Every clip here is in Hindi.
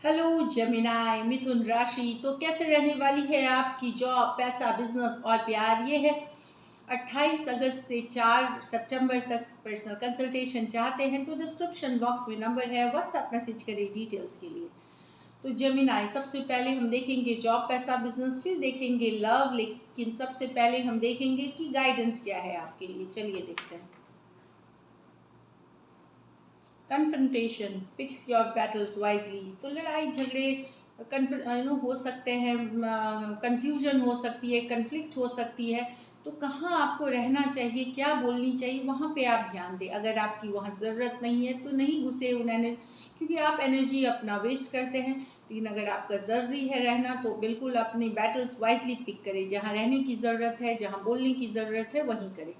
हेलो जेमिनाई मिथुन राशि। तो कैसे रहने वाली है आपकी जॉब, पैसा, बिजनेस और प्यार? ये है 28 अगस्त से 4 सितंबर तक। पर्सनल कंसल्टेशन चाहते हैं तो डिस्क्रिप्शन बॉक्स में नंबर है, व्हाट्सएप मैसेज करें डिटेल्स के लिए। तो जेमिनाई, सबसे पहले हम देखेंगे जॉब, पैसा, बिजनेस, फिर देखेंगे लव, लेकिन सबसे पहले हम देखेंगे कि गाइडेंस क्या है आपके लिए। चलिए देखते हैं। Confrontation, picks your battles wisely. तो लड़ाई झगड़े हो सकते हैं, कंफ्यूजन हो सकती है, कन्फ्लिक्ट हो सकती है। तो कहाँ आपको रहना चाहिए, क्या बोलनी चाहिए, वहाँ पे आप ध्यान दें। अगर आपकी वहाँ ज़रूरत नहीं है तो नहीं घुसे उन्होंने, क्योंकि आप एनर्जी अपना वेस्ट करते हैं। लेकिन अगर आपका ज़रूरी है रहना तो बिल्कुल अपनी बैटल्स वाइजली पिक करें। जहाँ रहने की ज़रूरत है, जहाँ बोलने की ज़रूरत है, वहीं करें।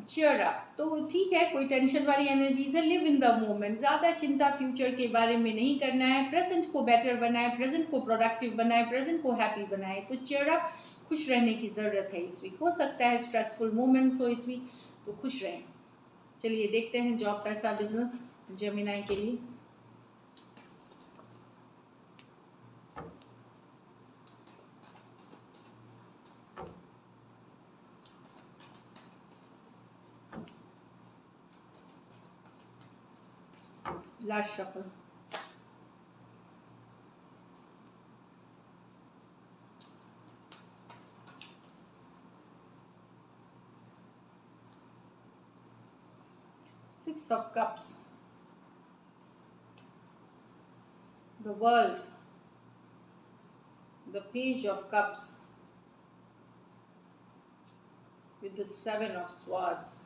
चीयर अप, तो ठीक है, कोई टेंशन वाली एनर्जीज है। लिव इन द मोमेंट, ज़्यादा चिंता फ्यूचर के बारे में नहीं करना है। प्रेजेंट को बेटर बनाए, प्रेजेंट को प्रोडक्टिव बनाए, प्रेजेंट को हैप्पी बनाए। तो चीयर अप, खुश रहने की ज़रूरत है इस वीक। हो सकता है स्ट्रेसफुल मोमेंट्स हो इस वीक, तो खुश रहें। चलिए देखते हैं जॉब, पैसा, बिजनेस जेमिनाई के लिए। Last shuffle. Six of cups, the world, the page of cups with the seven of swords.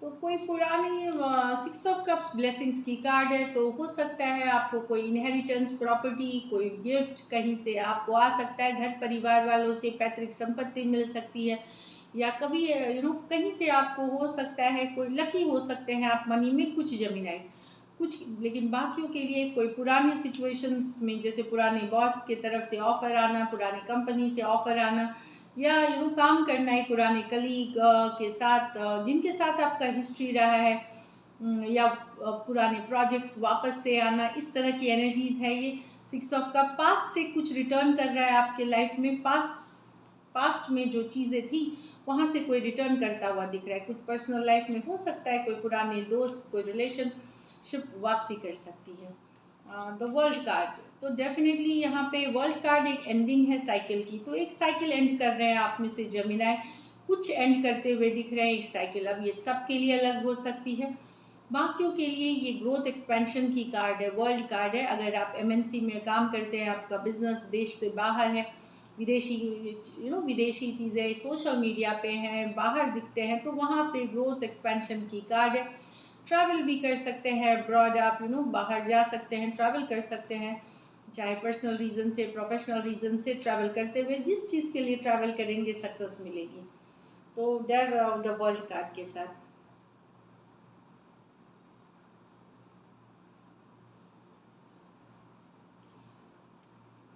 तो कोई पुरानी, सिक्स ऑफ कप्स ब्लेसिंग्स की कार्ड है। तो हो सकता है आपको कोई इनहेरिटेंस, प्रॉपर्टी, कोई गिफ्ट कहीं से आपको आ सकता है। घर परिवार वालों से पैतृक संपत्ति मिल सकती है, या कभी कहीं से आपको हो सकता है, कोई लकी हो सकते हैं आप मनी में। कुछ जमीनाइज कुछ, लेकिन बाकियों के लिए कोई पुरानी सिचुएशंस में, जैसे पुराने बॉस की तरफ से ऑफर आना, पुरानी कंपनी से ऑफर आना, या काम करना है पुराने कलीग के साथ, जिनके साथ आपका हिस्ट्री रहा है, या पुराने प्रोजेक्ट्स वापस से आना, इस तरह की एनर्जीज है ये। सिक्स ऑफ का पास्ट से कुछ रिटर्न कर रहा है आपके लाइफ में। पास्ट में जो चीज़ें थी वहाँ से कोई रिटर्न करता हुआ दिख रहा है। कुछ पर्सनल लाइफ में हो सकता है, कोई पुराने दोस्त, कोई रिलेशनशिप वापसी कर सकती है। द वर्ल्ड कार्ड, तो डेफिनेटली यहाँ पे वर्ल्ड कार्ड एक एंडिंग है साइकिल की। तो एक साइकिल एंड कर रहे हैं आप में से जमीनाए, कुछ एंड करते हुए दिख रहे हैं एक साइकिल। अब ये सबके लिए अलग हो सकती है, बाकियों के लिए ये ग्रोथ एक्सपेंशन की कार्ड है, वर्ल्ड कार्ड है। अगर आप एमएनसी में काम करते हैं, आपका बिजनेस देश से बाहर है, विदेशी विदेशी चीज़ें सोशल मीडिया पे हैं, बाहर दिखते हैं, तो वहाँ पे ग्रोथ एक्सपेंशन की कार्ड है। ट्रैवल भी कर सकते हैं अब्रॉड, आप बाहर जा सकते हैं, ट्रैवल कर सकते हैं, चाहे पर्सनल रीज़न से, प्रोफेशनल रीज़न से। ट्रैवल करते हुए जिस चीज़ के लिए ट्रैवल करेंगे सक्सेस मिलेगी। तो डेव ऑफ द वर्ल्ड कार्ड के साथ।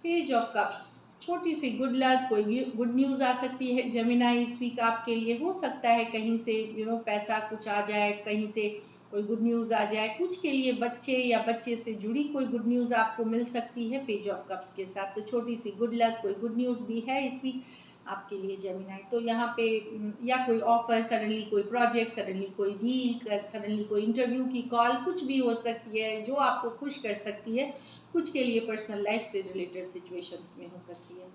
पेज ऑफ कप्स, छोटी सी गुड लक, कोई गुड न्यूज़ आ सकती है जेमिनाई इस वीक आपके लिए। हो सकता है कहीं से पैसा कुछ आ जाए, कहीं से कोई गुड न्यूज़ आ जाए। कुछ के लिए बच्चे या बच्चे से जुड़ी कोई गुड न्यूज़ आपको मिल सकती है पेज ऑफ कप्स के साथ। तो छोटी सी गुड लक, कोई गुड न्यूज़ भी है इस वीक आपके लिए जेमिनाई। तो यहाँ पे या कोई ऑफर, सडनली कोई प्रोजेक्ट, सडनली कोई डील, सडनली कोई इंटरव्यू की कॉल, कुछ भी हो सकती है जो आपको खुश कर सकती है। कुछ के लिए पर्सनल लाइफ से रिलेटेड सिचुएशंस में हो सकती है।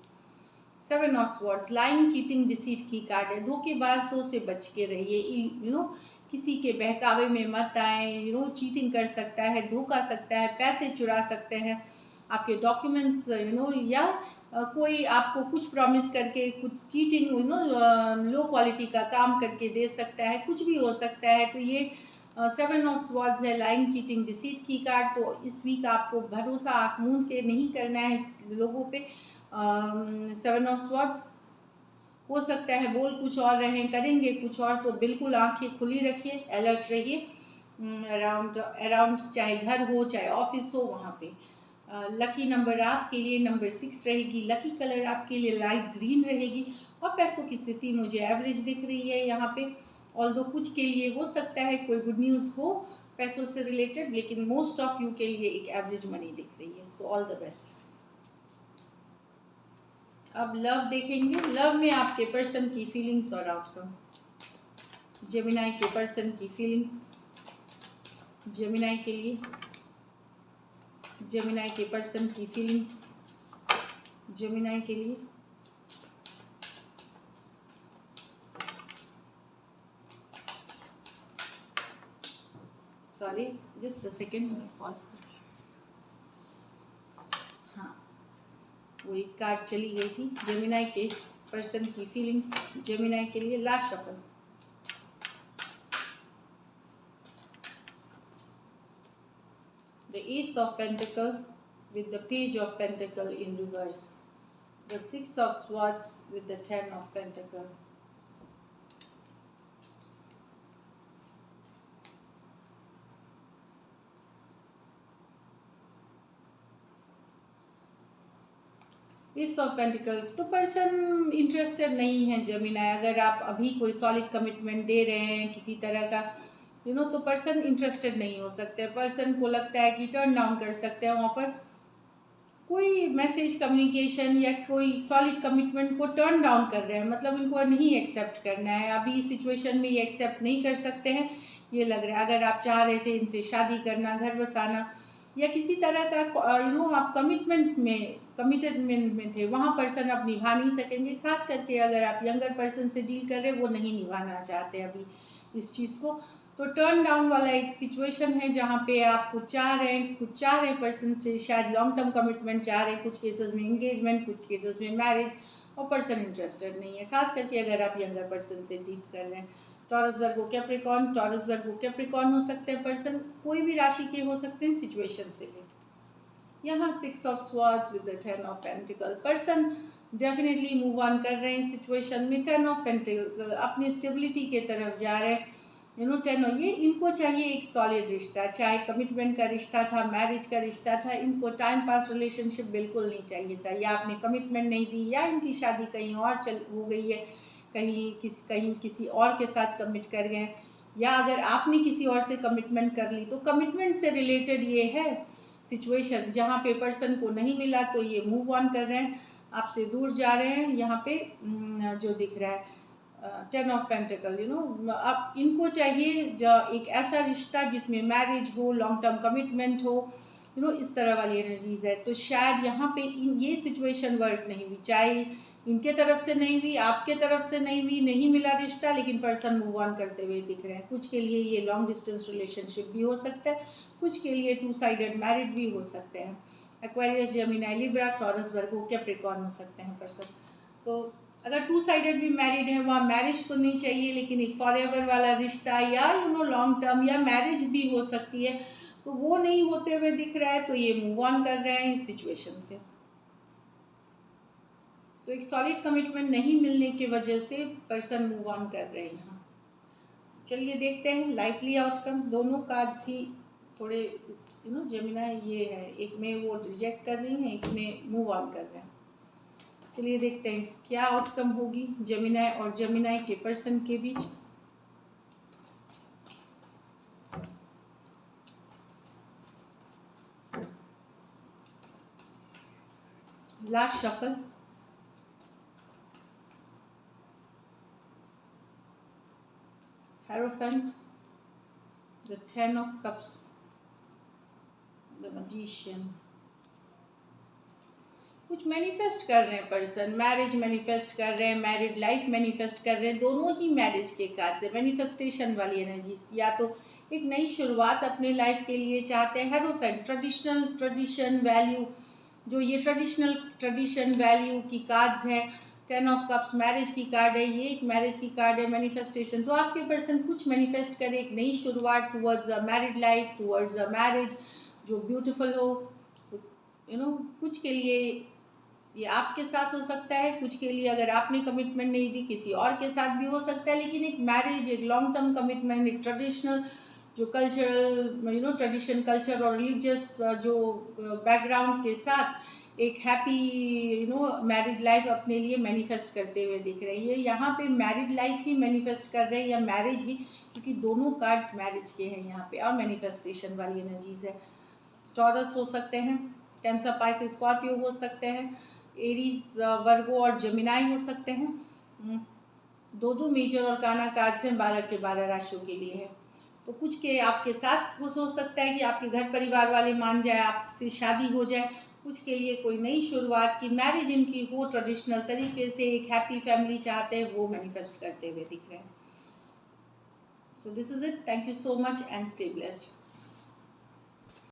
Seven of swords, lying, cheating, deceit की कार्ड है। धोखेबाजों से बच के रहिए, किसी के बहकावे में मत आए। चीटिंग कर सकता है, धोखा सकता है, पैसे चुरा सकते हैं, आपके डॉक्यूमेंट्स, या कोई आपको कुछ प्रॉमिस करके कुछ चीटिंग, लो क्वालिटी का काम करके दे सकता है। कुछ भी हो सकता है। तो ये सेवन ऑफ स्वॉर्ड्स है, लाइंग, चीटिंग, डिसीट की कार्ड। तो इस वीक आपको भरोसा आँख मूंद के नहीं करना है लोगों पे। सेवन ऑफ स्वॉर्ड्स, हो सकता है बोल कुछ और रहें, करेंगे कुछ और, तो बिल्कुल आंखें खुली रखिए, अलर्ट रहिए। अराउंड अराउंड चाहे घर हो चाहे ऑफिस हो, वहाँ पे। लकी नंबर आपके लिए नंबर 6 रहेगी। लकी कलर आपके लिए लाइट ग्रीन रहेगी। और पैसों की स्थिति मुझे एवरेज दिख रही है यहाँ पे। ऑल्दो कुछ के लिए हो सकता है कोई गुड न्यूज़ हो, पैसों से रिलेटेड, लेकिन मोस्ट ऑफ यू के लिए एक एवरेज मनी दिख रही है। So all the best. अब लव देखेंगे। लव में आपके पर्सन की फीलिंग्स और आउटकम। जेमिनाई के पर्सन की फीलिंग्स जेमिनाई के लिए, जेमिनाई के पर्सन की फीलिंग्स जेमिनाई के लिए। सॉरी, जस्ट अ सेकेंड, मैं पॉज कर। हाँ, वो एक कार्ड चली गई थी। जेमिनाई के पर्सन की फीलिंग्स जेमिनाई के लिए। Last shuffle. The Ace of Pentacle with the Page of Pentacle in reverse. The Six of Swords with the Ten of Pentacle. Ace of Pentacle। तो पर्सन इंटरेस्टेड नहीं है जेमिनाई। अगर आप अभी कोई सॉलिड कमिटमेंट दे रहे हैं किसी तरह का, तो पर्सन इंटरेस्टेड नहीं हो सकते। पर्सन को लगता है कि टर्न डाउन कर सकते हैं ऑफर। कोई मैसेज कम्युनिकेशन या कोई सॉलिड कमिटमेंट को टर्न डाउन कर रहे हैं, मतलब इनको नहीं एक्सेप्ट करना है। अभी सिचुएशन में ये एक्सेप्ट नहीं कर सकते हैं, ये लग रहा है। अगर आप चाह रहे थे इनसे शादी करना, घर बसाना या किसी तरह का आप कमिटमेंट में थे, वहाँ पर्सन अब निभा नहीं सकेंगे। खास करके अगर आप यंगर पर्सन से डील कर रहे हैं, वो नहीं निभाना चाहते अभी इस चीज़ को। तो टर्न डाउन वाला एक सिचुएशन है जहाँ पे आप कुछ चाह रहे हैं पर्सन से, शायद लॉन्ग टर्म कमिटमेंट चाह रहे हैं, कुछ केसेस में एंगेजमेंट, कुछ केसेस में मैरिज, और पर्सन इंटरेस्टेड नहीं है। खास करके अगर आप यंगर पर्सन से डील कर रहे हैं। Taurus Virgo Capricorn, Taurus Virgo Capricorn हो सकते हैं पर्सन, कोई भी राशि के हो सकते हैं सिचुएशन से लेकर। यहाँ 6 of swords with the 10 of pentacle. Person definitely move on कर रहे हैं सिचुएशन में। 10 ऑफ पेंटिकल अपनी स्टेबिलिटी के तरफ जा रहे हैं। 10, ये इनको चाहिए एक सॉलिड रिश्ता, चाहे कमिटमेंट का रिश्ता था, मैरिज का रिश्ता था। इनको टाइम पास रिलेशनशिप बिल्कुल नहीं चाहिए था। या आपने कमिटमेंट नहीं दी, या इनकी शादी कहीं और हो गई है, कहीं किसी और के साथ कमिट कर गए, या अगर आपने किसी और से कमिटमेंट कर ली। तो कमिटमेंट से रिलेटेड ये है सिचुएशन, जहाँ पे पर्सन को नहीं मिला तो ये मूव ऑन कर रहे हैं, आपसे दूर जा रहे हैं। यहाँ पे जो दिख रहा है 10 ऑफ पेंटिकल, अब इनको चाहिए जो एक ऐसा रिश्ता जिसमें मैरिज हो, लॉन्ग टर्म कमिटमेंट हो, इस तरह वाली एनर्जीज है। तो शायद यहाँ पे ये सिचुएशन वर्क नहीं हुई, चाहे इनके तरफ से नहीं हुई, आपके तरफ से नहीं हुई, नहीं मिला रिश्ता, लेकिन पर्सन मूव ऑन करते हुए दिख रहे हैं। कुछ के लिए ये लॉन्ग डिस्टेंस रिलेशनशिप भी हो सकता है, कुछ के लिए 2 साइडेड मैरिड भी हो सकते हैं। एक्वेरियस, जेमिनी, लिब्रा, टॉरस, वर्गो, कैप्रिकॉर्न हो सकते हैं पर्सन। तो अगर 2 साइडेड भी मैरिड है, वहाँ मैरिज तो नहीं चाहिए, लेकिन एक फॉरएवर वाला रिश्ता या लॉन्ग टर्म या मैरिज भी हो सकती है, तो वो नहीं होते हुए दिख रहा है। तो ये मूव ऑन कर रहे हैं इस सिचुएशन से। तो एक सॉलिड कमिटमेंट नहीं मिलने की वजह से पर्सन मूव ऑन कर रहे हैं यहाँ। चलिए देखते हैं लाइकली आउटकम। दोनों कार्ड्स ही थोड़े जेमिनी ये है, एक में वो रिजेक्ट कर रही हैं, एक में मूव ऑन कर रहे हैं। चलिए देखते हैं क्या आउटकम होगी जेमिनी और जेमिनी के पर्सन के बीच। Last shuffle. Hierophant, the 10 of Cups, the Magician। कुछ मैनिफेस्ट कर रहे हैं पर्सन, मैरिज मैनिफेस्ट कर रहे हैं, मैरिड लाइफ मैनिफेस्ट कर रहे हैं। दोनों ही मैरिज के कार्ड से मैनिफेस्टेशन वाली एनर्जीज, या तो एक नई शुरुआत अपने लाइफ के लिए चाहते हैं। हेरोफेंट, ट्रेडिशन वैल्यू, जो ये ट्रेडिशन वैल्यू की कार्ड्स हैं। 10 ऑफ कप्स मैरिज की कार्ड है, ये एक मैरिज की कार्ड है, मैनिफेस्टेशन। तो आपके पर्सन कुछ मैनिफेस्ट करे, एक नई शुरुआत towards a married life, towards a marriage जो ब्यूटीफुल हो। कुछ के लिए ये आपके साथ हो सकता है, कुछ के लिए अगर आपने कमिटमेंट नहीं दी किसी और के साथ भी हो सकता है। लेकिन एक मैरिज, एक लॉन्ग टर्म कमिटमेंट, एक ट्रेडिशनल जो कल्चरल ट्रेडिशन, कल्चर और रिलीजियस जो बैकग्राउंड के साथ एक हैप्पी मैरिड लाइफ अपने लिए मैनिफेस्ट करते हुए दिख रही है। यहाँ पे मैरिड लाइफ ही मैनिफेस्ट कर रहे हैं या मैरिज ही, क्योंकि दोनों कार्ड्स मैरिज के हैं यहाँ पे और मैनिफेस्टेशन वाली एनर्जीज है। टॉरस हो सकते हैं, कैंसर, पाइसेस, स्कॉर्पियो हो सकते हैं, एरीज, वर्गो और जेमिनाई हो सकते हैं। दो मेजर और काना कार्ड्स हैं 12 के 12 राशियों के लिए है। तो कुछ के आपके साथ हो सकता है कि आपके घर परिवार वाले मान जाए, आपसे शादी हो जाए। कुछ के लिए कोई नई शुरुआत की मैरिज इनकी हो ट्रेडिशनल तरीके से, एक हैप्पी फैमिली चाहते हैं, वो मैनिफेस्ट करते हुए दिख रहे हैं। So this is it. Thank you so much and stay blessed.